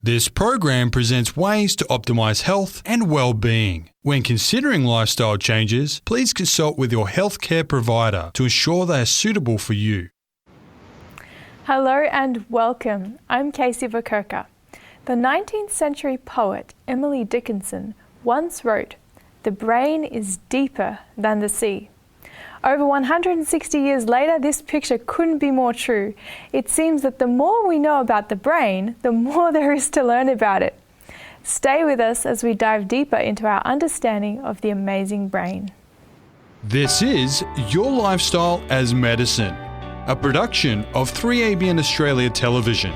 This program presents ways to optimize health and well-being. When considering lifestyle changes, please consult with your healthcare provider to ensure they are suitable for you. Hello and welcome. I'm Kaysie Vokurka. The 19th century poet Emily Dickinson once wrote, "The brain is deeper than the sea." Over 160 years later, this picture couldn't be more true. It seems that the more we know about the brain, the more there is to learn about it. Stay with us as we dive deeper into our understanding of the amazing brain. This is Your Lifestyle as Medicine, a production of 3ABN Australia Television.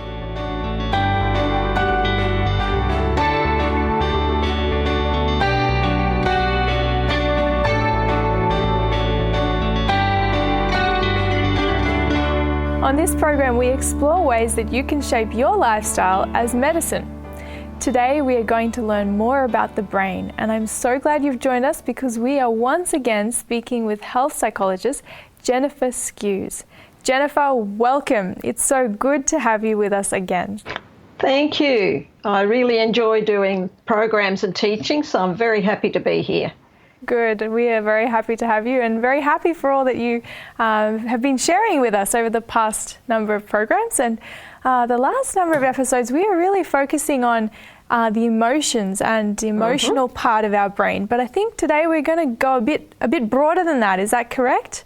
On this program, we explore ways that you can shape your lifestyle as medicine. Today, we are going to learn more about the brain, and I'm so glad you've joined us because we are once again speaking with health psychologist Jenifer Skues. Jenifer, welcome. It's so good to have you with us again. Thank you. I really enjoy doing programs and teaching, so I'm very happy to be here. Good. We are very happy to have you and very happy for all that you have been sharing with us over the past number of programs. And the last number of episodes, we are really focusing on the emotions and the emotional part of our brain. But I think today we're going to go a bit broader than that. Is that correct?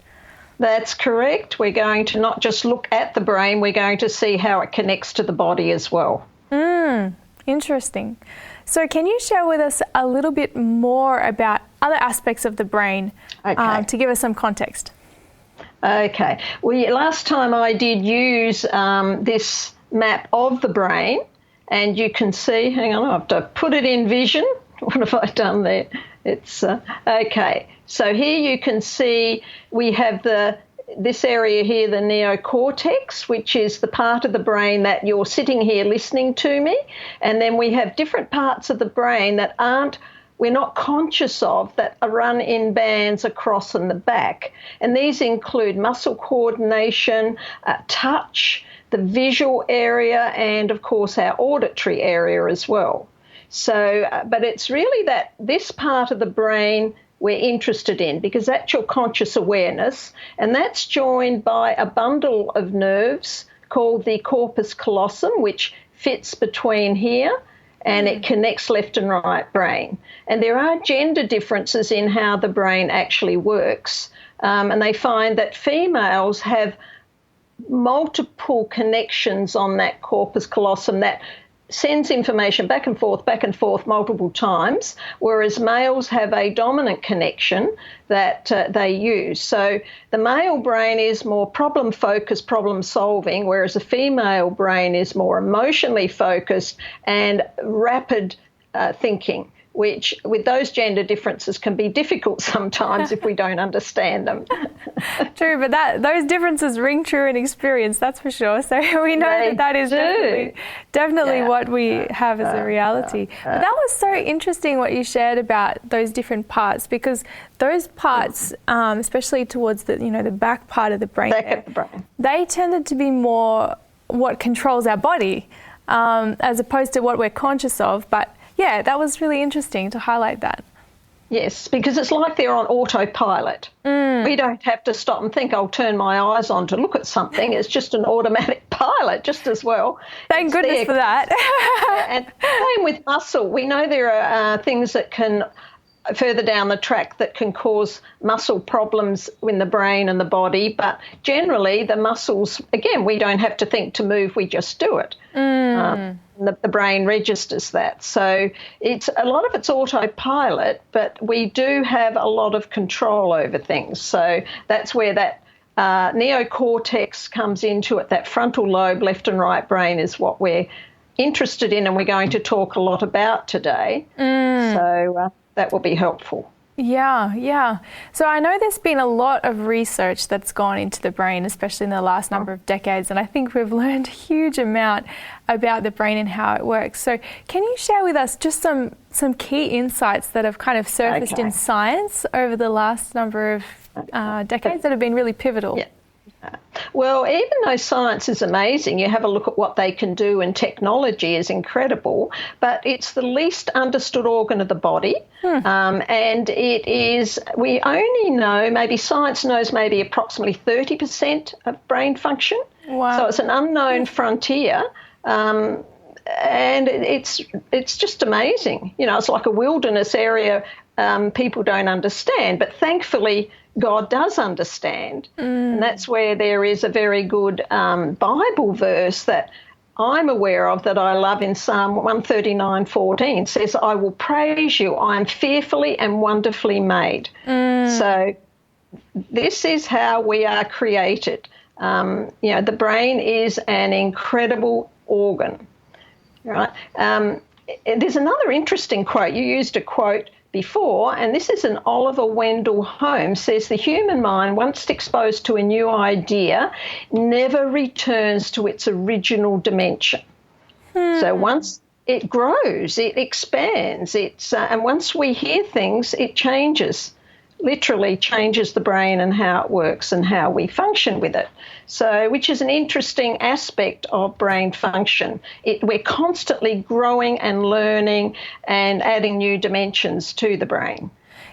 That's correct. We're going to not just look at the brain, we're going to see how it connects to the body as well. Interesting. So can you share with us a little bit more about other aspects of the brain to give us some context? Okay. Well, last time I did use this map of the brain, and you can see, hang on, I have to put it in vision. What have I done there? It's okay. So here you can see we have this area here, the neocortex, which is the part of the brain that you're sitting here listening to me. And then we have different parts of the brain that we're not conscious of, that are run in bands across in the back. And these include muscle coordination, touch, the visual area, and of course our auditory area as well. So, but it's really that this part of the brain we're interested in, because that's your conscious awareness, and that's joined by a bundle of nerves called the corpus callosum, which fits between here, and it connects left and right brain. And there are gender differences in how the brain actually works, and they find that females have multiple connections on that corpus callosum that sends information back and forth multiple times, whereas males have a dominant connection that they use. So the male brain is more problem-focused, problem-solving, whereas a female brain is more emotionally focused and rapid thinking, which with those gender differences can be difficult sometimes if we don't understand them. True, but those differences ring true in experience, that's for sure. So we know that is definitely what we have as a reality. But that was so interesting what you shared about those different parts, because those parts, especially towards the back part of the brain, they tended to be more what controls our body, as opposed to what we're conscious of. But yeah, that was really interesting to highlight that. Yes, because it's like they're on autopilot. We don't have to stop and think, I'll turn my eyes on to look at something. It's just an automatic pilot just as well. Thank goodness for that. And same with muscle. We know there are things that can further down the track that can cause muscle problems in the brain and the body, but generally the muscles, again, we don't have to think to move, we just do it. The brain registers that. So a lot of it's autopilot, but we do have a lot of control over things. So that's where that neocortex comes into it. That frontal lobe, left and right brain, is what we're interested in, and we're going to talk a lot about today. So that will be helpful. Yeah. So I know there's been a lot of research that's gone into the brain, especially in the last number of decades, and I think we've learned a huge amount about the brain and how it works. So can you share with us just some key insights that have kind of surfaced in science over the last number of decades that have been really pivotal? Yeah. Well, even though science is amazing, you have a look at what they can do and technology is incredible, but it's the least understood organ of the body. And it is, we only know, maybe science knows maybe approximately 30% of brain function. Wow. So it's an unknown frontier. And it's just amazing. You know, it's like a wilderness area people don't understand, but thankfully God does understand. And that's where there is a very good Bible verse that I'm aware of that I love in Psalm 139:14 says, I will praise you, I am fearfully and wonderfully made. So this is how we are created. You know, the brain is an incredible organ. Right. There's another interesting quote. You used a quote before, and this is an Oliver Wendell Holmes, says the human mind, once exposed to a new idea, never returns to its original dimension. So once it grows, it expands, and once we hear things, it changes. Literally changes the brain and how it works and how we function with it. So, which is an interesting aspect of brain function. We're constantly growing and learning and adding new dimensions to the brain.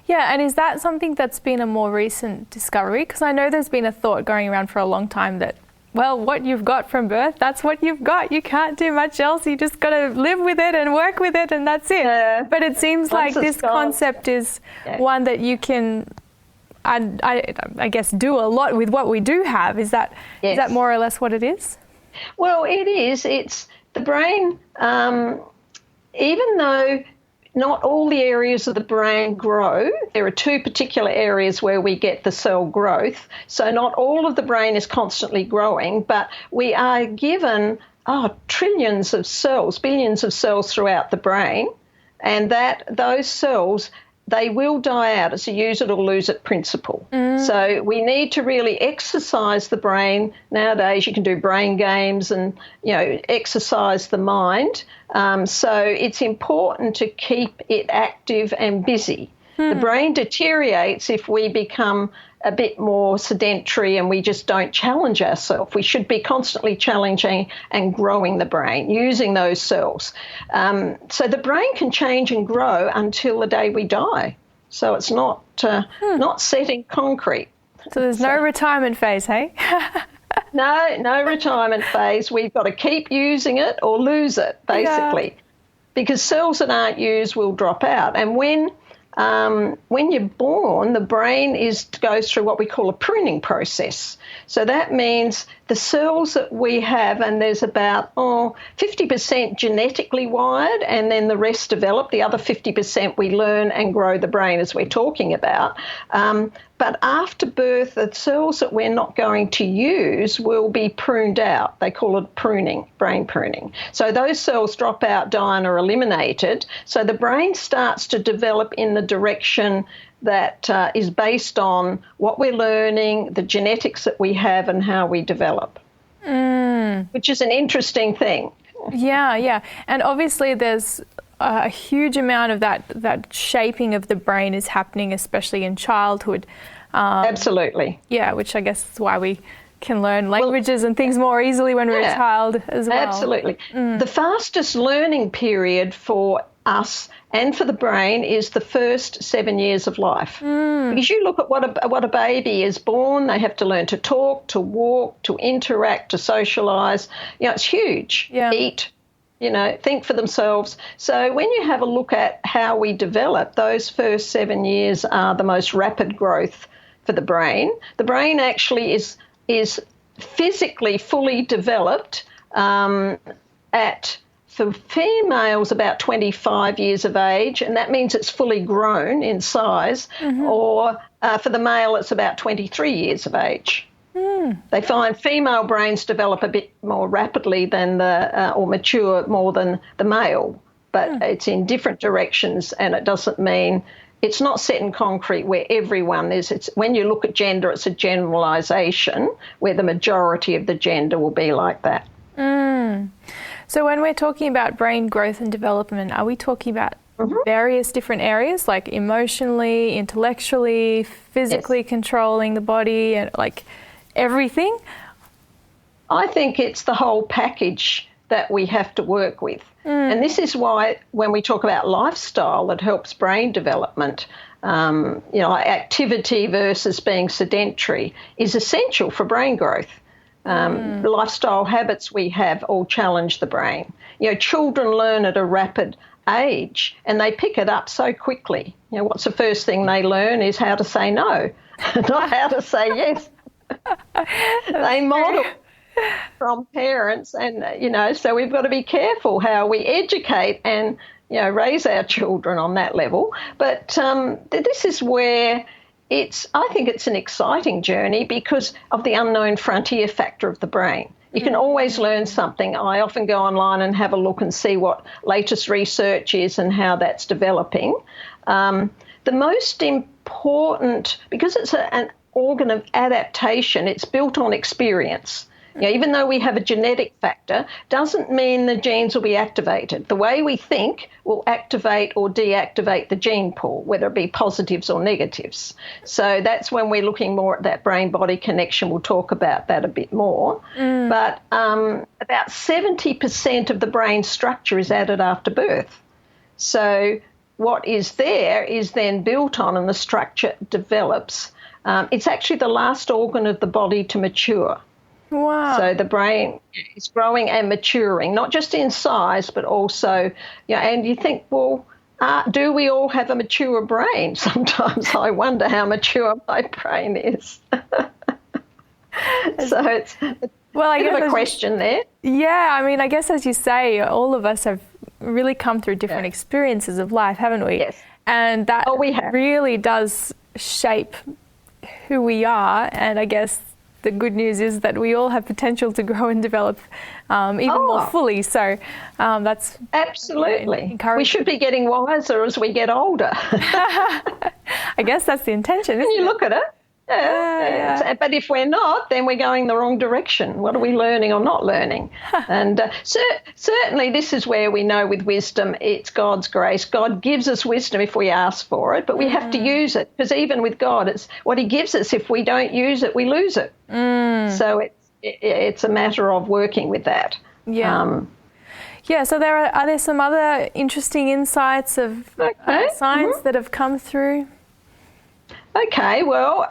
Yeah, and is that something that's been a more recent discovery? Because I know there's been a thought going around for a long time that, well, what you've got from birth, that's what you've got. You can't do much else. You just got to live with it and work with it, and that's it. But it seems like this concept is one that you can, I guess, do a lot with what we do have. Is that more or less what it is? Well, it is. It's the brain, even though not all the areas of the brain grow. There are two particular areas where we get the cell growth. So not all of the brain is constantly growing, but we are given trillions of cells, billions of cells throughout the brain, and that those cells, they will die out. It's a use it or lose it principle. So we need to really exercise the brain. Nowadays you can do brain games and, you know, exercise the mind. So it's important to keep it active and busy. The brain deteriorates if we become a bit more sedentary and we just don't challenge ourselves. We should be constantly challenging and growing the brain, using those cells. So the brain can change and grow until the day we die. So it's not set in concrete. So there's no retirement phase, hey? No retirement phase. We've got to keep using it or lose it, basically, because cells that aren't used will drop out. And when you're born, the brain goes through what we call a pruning process. So that means the cells that we have, and there's about 50% genetically wired, and then the rest develop. The other 50% we learn and grow the brain, as we're talking about. But after birth, the cells that we're not going to use will be pruned out. They call it pruning, brain pruning. So those cells drop out, die, and are eliminated. So the brain starts to develop in the direction that is based on what we're learning, the genetics that we have, and how we develop, which is an interesting thing. Yeah. And obviously there's a huge amount of that shaping of the brain is happening, especially in childhood. Absolutely. Yeah, which I guess is why we can learn languages and things more easily when we're a child as well. Absolutely. The fastest learning period for us and for the brain is the first 7 years of life. Because you look at what a baby is born, they have to learn to talk, to walk, to interact, to socialise. You know, it's huge. Eat, you know, think for themselves. So when you have a look at how we develop, those first 7 years are the most rapid growth for the brain. The brain actually is physically fully developed for females about 25 years of age, and that means it's fully grown in size, or for the male it's about 23 years of age. They find female brains develop a bit more rapidly than or mature more than the male, but it's in different directions, and it doesn't mean it's not set in concrete where everyone is. It's when you look at gender, it's a generalisation where the majority of the gender will be like that. So when we're talking about brain growth and development, are we talking about various different areas, like emotionally, intellectually, physically controlling the body, and like everything? I think it's the whole package that we have to work with. And this is why when we talk about lifestyle that helps brain development, like activity versus being sedentary is essential for brain growth. The lifestyle habits we have all challenge the brain. Children learn at a rapid age and they pick it up so quickly. What's the first thing they learn is how to say no, not how to say yes. They model from parents and, so we've got to be careful how we educate and, raise our children on that level. But this is where I think it's an exciting journey because of the unknown frontier factor of the brain. You can always learn something. I often go online and have a look and see what latest research is and how that's developing. The most important, because it's an organ of adaptation, it's built on experience. Even though we have a genetic factor, doesn't mean the genes will be activated. The way we think will activate or deactivate the gene pool, whether it be positives or negatives. So that's when we're looking more at that brain-body connection. We'll talk about that a bit more. But about 70% of the brain structure is added after birth. So what is there is then built on and the structure develops. It's actually the last organ of the body to mature. Wow. So the brain is growing and maturing, not just in size, but also, and you think, well, do we all have a mature brain? Sometimes I wonder how mature my brain is. So it's a bit of a question there. Yeah, I mean, I guess as you say, all of us have really come through different experiences of life, haven't we? Yes. And that we have. really does shape who we are, and I guess the good news is that we all have potential to grow and develop even more fully. So that's absolutely encouraging. We should be getting wiser as we get older. I guess that's the intention, isn't it? You look at it. Yeah. But if we're not, then we're going the wrong direction. What are we learning or not learning? And certainly this is where we know with wisdom it's God's grace. God gives us wisdom if we ask for it, but we have to use it, because even with God, it's what he gives us. If we don't use it, we lose it. So it's a matter of working with that. Yeah. So are there some other interesting insights of science that have come through? Okay, well,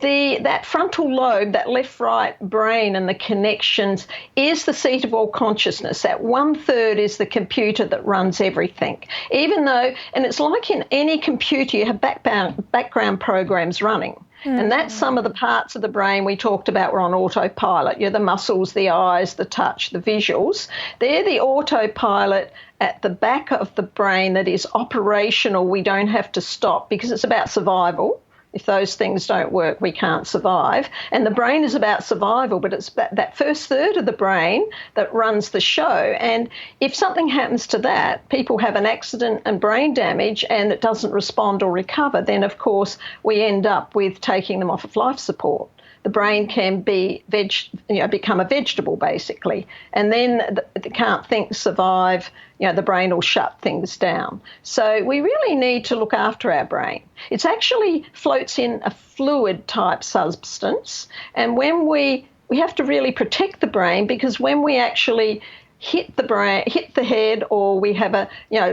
that frontal lobe, that left-right brain and the connections is the seat of all consciousness. That 1/3 is the computer that runs everything. Even though, and it's like in any computer, you have background programs running. And that's some of the parts of the brain we talked about were on autopilot. The muscles, the eyes, the touch, the visuals. They're the autopilot at the back of the brain that is operational. We don't have to stop because it's about survival. If those things don't work, we can't survive. And the brain is about survival, but it's that first third of the brain that runs the show. And if something happens to that, people have an accident and brain damage and it doesn't respond or recover, then, of course, we end up with taking them off of life support. The brain can be become a vegetable, basically. And then they can't think, survive, the brain will shut things down. So we really need to look after our brain. It actually floats in a fluid-type substance. And when we have to really protect the brain, because when we actually hit the head, or we have a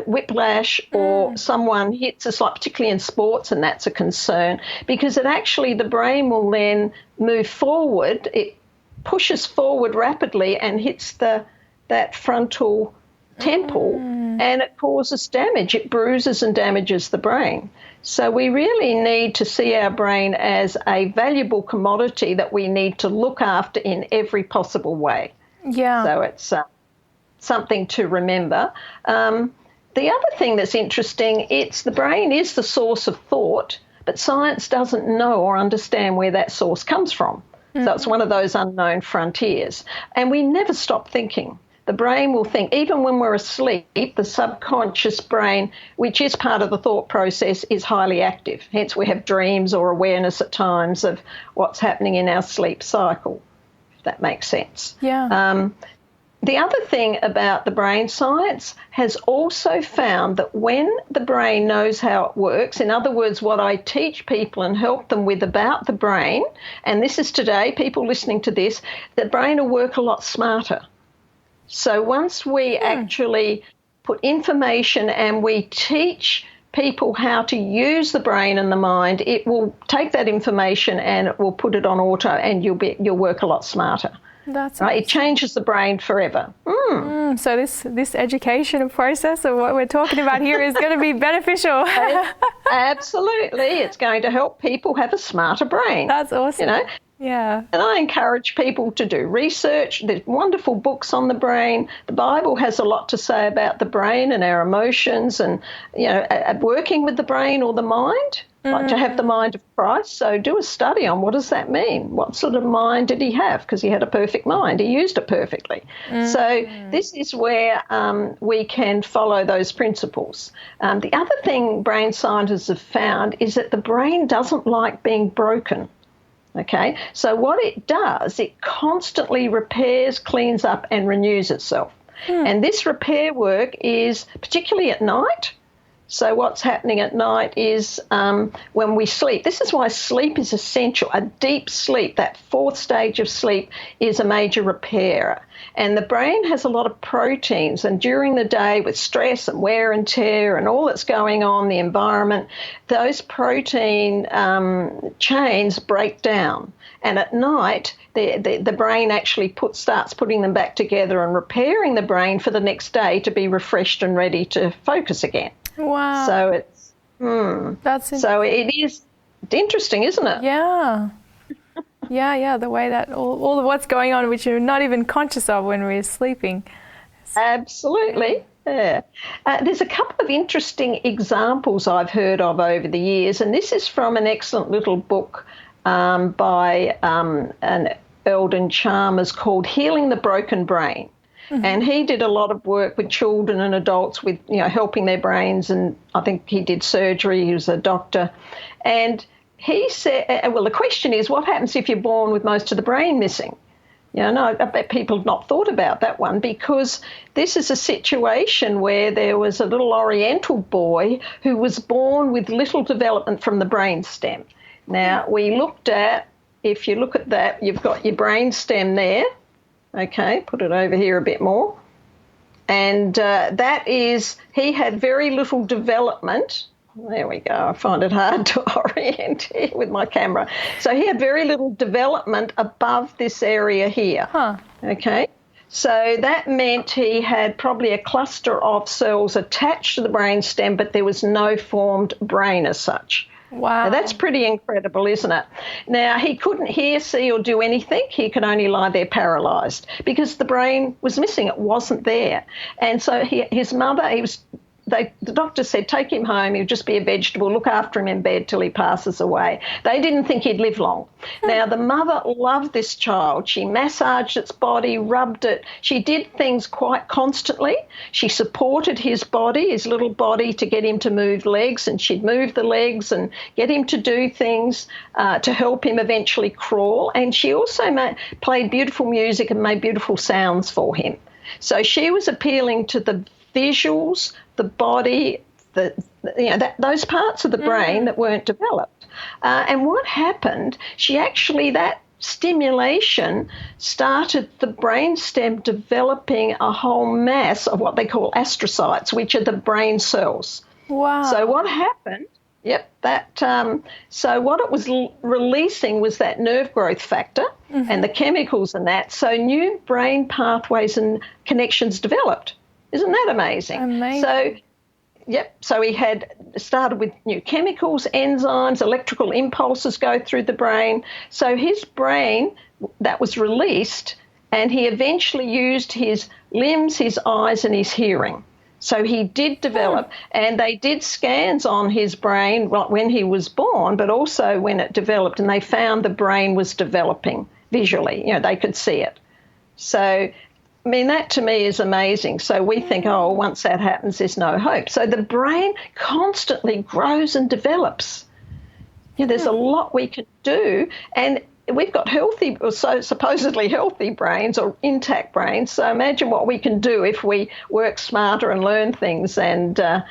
whiplash, or someone hits us, like particularly in sports, and that's a concern, because the brain will then move forward. It pushes forward rapidly and hits that frontal temple, and it causes damage. It bruises and damages the brain. So we really need to see our brain as a valuable commodity that we need to look after in every possible way. Yeah. So it's something to remember. The other thing that's interesting, the brain is the source of thought, but science doesn't know or understand where that source comes from. So it's one of those unknown frontiers. And we never stop thinking. The brain will think, even when we're asleep, the subconscious brain, which is part of the thought process, is highly active. Hence we have dreams or awareness at times of what's happening in our sleep cycle, if that makes sense. Yeah. the other thing about the brain science has also found that when the brain knows how it works, in other words, what I teach people and help them with about the brain, and this is today, people listening to this, the brain will work a lot smarter. So once we actually put information and we teach people how to use the brain and the mind, it will take that information and it will put it on auto, and you'll work a lot smarter. That's right. It changes the brain forever. So this education process of what we're talking about here is going to be beneficial. Absolutely. It's going to help people have a smarter brain. That's awesome. You know? Yeah. And I encourage people to do research. There's wonderful books on the brain. The Bible has a lot to say about the brain and our emotions and, working with the brain or the mind, like to have the mind of Christ. So do a study on what does that mean? What sort of mind did he have? Because he had a perfect mind. He used it perfectly. So this is where we can follow those principles. The other thing brain scientists have found is that the brain doesn't like being broken. Okay, so what it does, it constantly repairs, cleans up and renews itself. And this repair work is particularly at night. So what's happening at night is when we sleep. This is why sleep is essential. A deep sleep, that fourth stage of sleep, is a major repairer. And the brain has a lot of proteins, and during the day with stress and wear and tear and all that's going on, the environment, those protein chains break down. And at night, the brain actually starts putting them back together and repairing the brain for the next day to be refreshed and ready to focus again. Wow. So it's so it is interesting, isn't it? Yeah. Yeah, the way that all of what's going on, which you're not even conscious of when we're sleeping. Absolutely. Yeah. There's a couple of interesting examples I've heard of over the years, and this is from an excellent little book by an Eldon Chalmers called Healing the Broken Brain. And he did a lot of work with children and adults with, helping their brains, and I think he did surgery. He was a doctor. And he said, the question is, what happens if you're born with most of the brain missing? I bet people have not thought about that one, because this is a situation where there was a little Oriental boy who was born with little development from the brain stem. Now, we looked at, if you look at that, you've got your brain stem there. Okay, put it over here a bit more. And that is, he had very little development. There we go. I find it hard to orient here with my camera. So he had very little development above this area here. Okay. So that meant he had probably a cluster of cells attached to the brain stem, but there was no formed brain as such. Wow. Now, that's pretty incredible, isn't it? Now, he couldn't hear, see, or do anything. He could only lie there paralysed because the brain was missing. It wasn't there. And so his mother, the doctor said, take him home, he'll just be a vegetable, look after him in bed till he passes away. They didn't think he'd live long. Now, the mother loved this child. She massaged its body, rubbed it. She did things quite constantly. She supported his body, his little body, to get him to move legs, and she'd move the legs and get him to do things to help him eventually crawl. And she also played beautiful music and made beautiful sounds for him. So she was appealing to the visuals, the body, those parts of the brain that weren't developed. And what happened, that stimulation started the brainstem developing a whole mass of what they call astrocytes, which are the brain cells. Wow. So what happened, so what it was releasing was that nerve growth factor and the chemicals and that. So new brain pathways and connections developed. Isn't that amazing? Amazing. So he had started with new chemicals, enzymes, electrical impulses go through the brain. So his brain, that was released, and he eventually used his limbs, his eyes, and his hearing. So he did develop, and they did scans on his brain when he was born, but also when it developed, and they found the brain was developing visually. They could see it. So that to me is amazing. So we think, once that happens, there's no hope. So the brain constantly grows and develops. There's a lot we can do. And we've got healthy, or so supposedly healthy brains or intact brains. So imagine what we can do if we work smarter and learn things and, do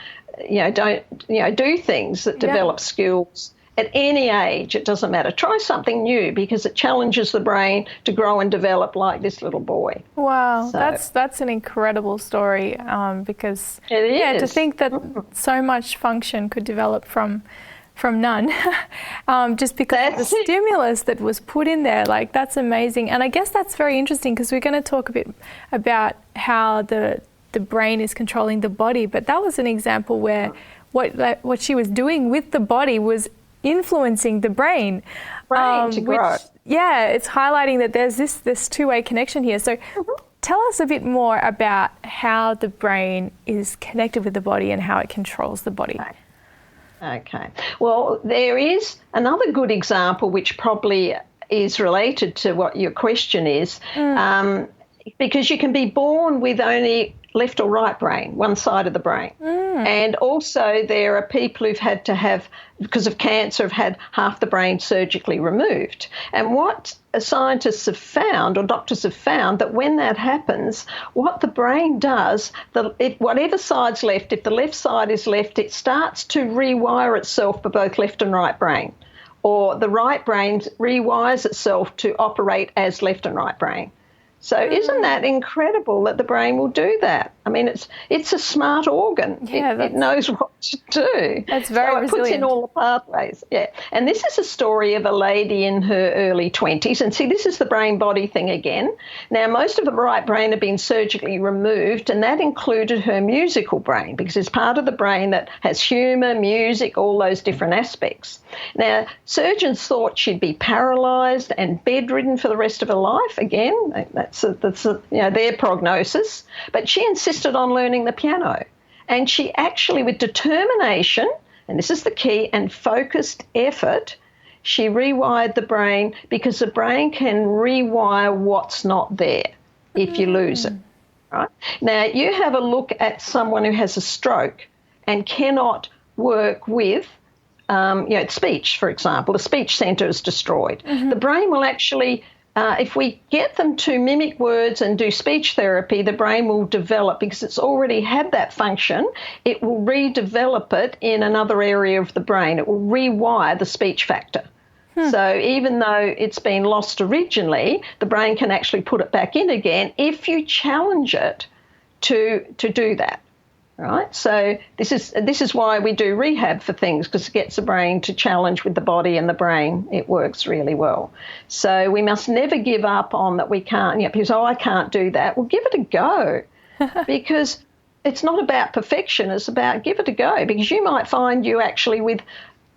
things that develop skills. At any age, it doesn't matter. Try something new because it challenges the brain to grow and develop like this little boy. Wow, so, that's an incredible story because to think that so much function could develop from none just because of the stimulus that was put in there. Like, that's amazing. And I guess that's very interesting because we're going to talk a bit about how the brain is controlling the body, but that was an example where what she was doing with the body was influencing the brain to grow. It's highlighting that there's this two-way connection here. So tell us a bit more about how the brain is connected with the body and how it controls the body. Okay. Well, there is another good example which probably is related to what your question is, because you can be born with only left or right brain, one side of the brain. And also there are people who've had to have, because of cancer, have had half the brain surgically removed. And what scientists have found, or doctors have found, that when that happens, what the brain does, whatever side's left, if the left side is left, it starts to rewire itself for both left and right brain. Or the right brain rewires itself to operate as left and right brain. So isn't that incredible that the brain will do that? I mean, it's a smart organ. It knows what to do. That's very resilient. So it puts in all the pathways. Yeah. And this is a story of a lady in her early 20s. And see, this is the brain-body thing again. Now, most of the right brain had been surgically removed, and that included her musical brain, because it's part of the brain that has humour, music, all those different aspects. Now, surgeons thought she'd be paralysed and bedridden for the rest of her life. Again, that's their prognosis. But she insisted on learning the piano. And she actually, with determination, and this is the key, and focused effort, she rewired the brain, because the brain can rewire what's not there if you lose it. Right? Now, you have a look at someone who has a stroke and cannot work with speech, for example. The speech centre is destroyed. The brain will actually, if we get them to mimic words and do speech therapy, the brain will develop, because it's already had that function, it will redevelop it in another area of the brain. It will rewire the speech factor. So even though it's been lost originally, the brain can actually put it back in again if you challenge it to do that. Right, so this is why we do rehab for things, because it gets the brain to challenge with the body and the brain. It works really well. So we must never give up on that we can't. Because I can't do that. Well, give it a go, because it's not about perfection. It's about give it a go, because you might find you actually with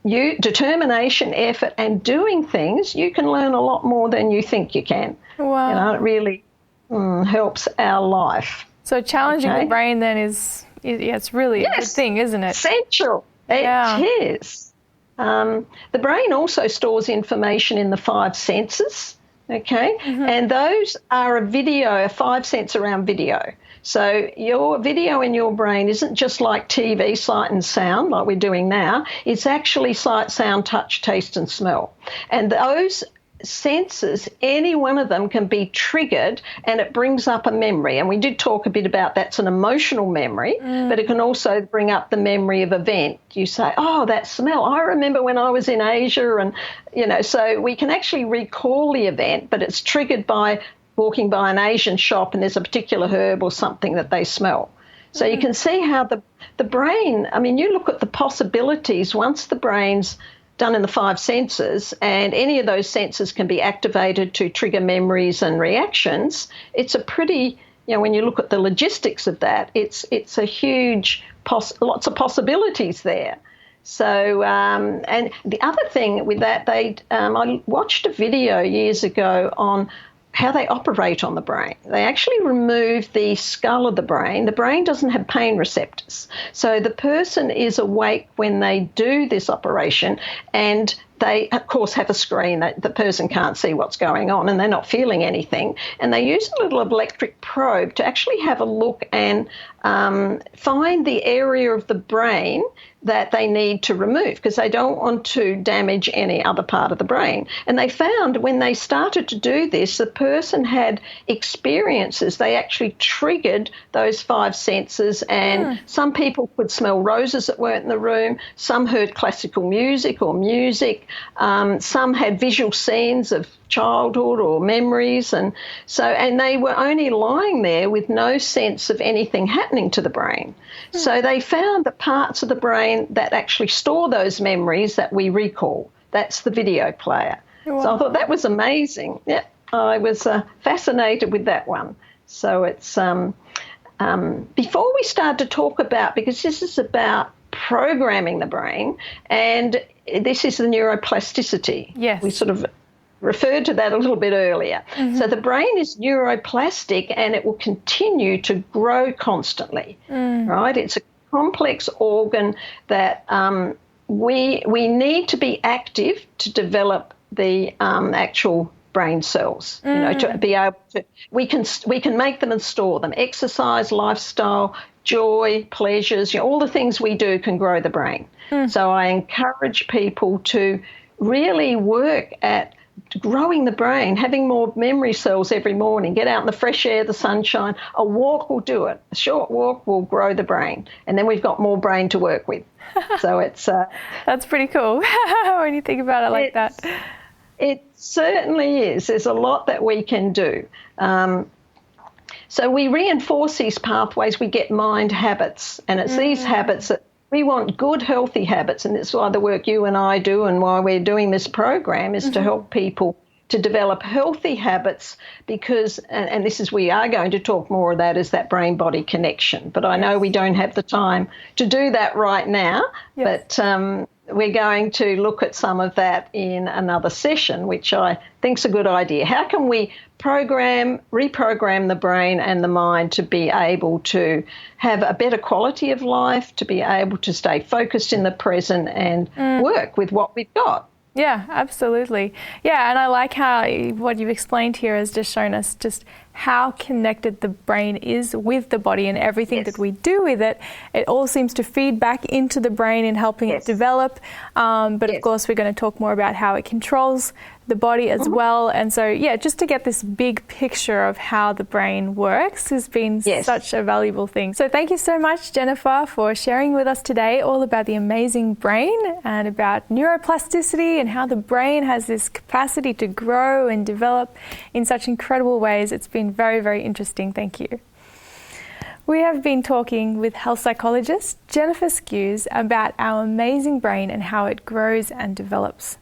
determination, effort, and doing things, you can learn a lot more than you think you can. Wow, it really helps our life. So challenging the brain then is. It's really a good thing, isn't it? Essential. It is. The brain also stores information in the 5 senses, okay? And those are a 5 sense around video. So your video in your brain isn't just like TV, sight and sound, like we're doing now. It's actually sight, sound, touch, taste and smell. And those senses, any one of them can be triggered, and it brings up a memory. And we did talk a bit about that's an emotional memory, but it can also bring up the memory of event. You say, oh, that smell, I remember when I was in Asia, and so we can actually recall the event, but it's triggered by walking by an Asian shop and there's a particular herb or something that they smell. So you can see how the brain, I mean, you look at the possibilities once the brain's done in the 5 senses, and any of those senses can be activated to trigger memories and reactions. It's a pretty, when you look at the logistics of that, it's a huge, lots of possibilities there. So, and the other thing with that, I watched a video years ago on how they operate on the brain. They actually remove the skull of the brain. The brain doesn't have pain receptors. So the person is awake when they do this operation, and they, of course, have a screen that the person can't see what's going on and they're not feeling anything. And they use a little electric probe to actually have a look and find the area of the brain that they need to remove, because they don't want to damage any other part of the brain. And they found when they started to do this, the person had experiences. They actually triggered those 5 senses, and some people could smell roses that weren't in the room. Some heard classical music or music. Some had visual scenes of childhood or memories, and they were only lying there with no sense of anything happening to the brain. So they found the parts of the brain that actually store those memories that we recall. That's the video player. Wow. So I thought that was amazing. Yeah, I was fascinated with that one. So it's before we start to talk about, because this is about programming the brain, and this is the neuroplasticity. Yes. We sort of referred to that a little bit earlier. So the brain is neuroplastic and it will continue to grow constantly, right? It's a complex organ that we need to be active to develop the actual brain cells, to be able to, we can make them and store them. Exercise, lifestyle, joy, pleasures, all the things we do can grow the brain. So I encourage people to really work at growing the brain, having more memory cells every morning, get out in the fresh air, the sunshine. A walk will do it. A short walk will grow the brain. And then we've got more brain to work with. So it's... That's pretty cool when you think about it like that. It certainly is. There's a lot that we can do. So we reinforce these pathways. We get mind habits. And it's these habits that we want, good, healthy habits, and that's why the work you and I do and why we're doing this program is to help people to develop healthy habits, because, and this is, we are going to talk more of that, is that brain-body connection. But I know we don't have the time to do that right now, but we're going to look at some of that in another session, which I think is a good idea. How can we reprogram the brain and the mind to be able to have a better quality of life, to be able to stay focused in the present and work with what we've got? Yeah, absolutely. Yeah, and I like how what you've explained here has just shown us just how connected the brain is with the body, and everything that we do with it, it all seems to feed back into the brain and helping it develop. But of course, we're going to talk more about how it controls the body as well. And so, just to get this big picture of how the brain works has been such a valuable thing. So thank you so much, Jenifer, for sharing with us today all about the amazing brain and about neuroplasticity and how the brain has this capacity to grow and develop in such incredible ways. It's been very, very interesting. Thank you. We have been talking with health psychologist Jenifer Skues about our amazing brain and how it grows and develops.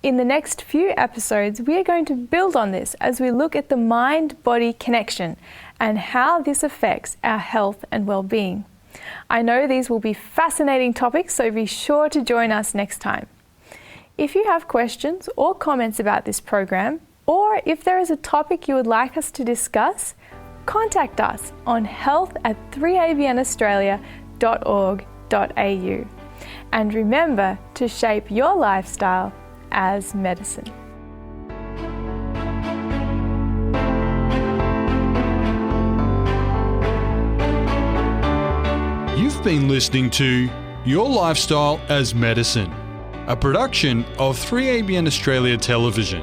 In the next few episodes, we are going to build on this as we look at the mind-body connection and how this affects our health and well-being. I know these will be fascinating topics, so be sure to join us next time. If you have questions or comments about this program, or if there is a topic you would like us to discuss, contact us on health@3abnaustralia.org.au. And remember to shape your lifestyle as medicine. You've been listening to Your Lifestyle as Medicine, a production of 3ABN Australia Television.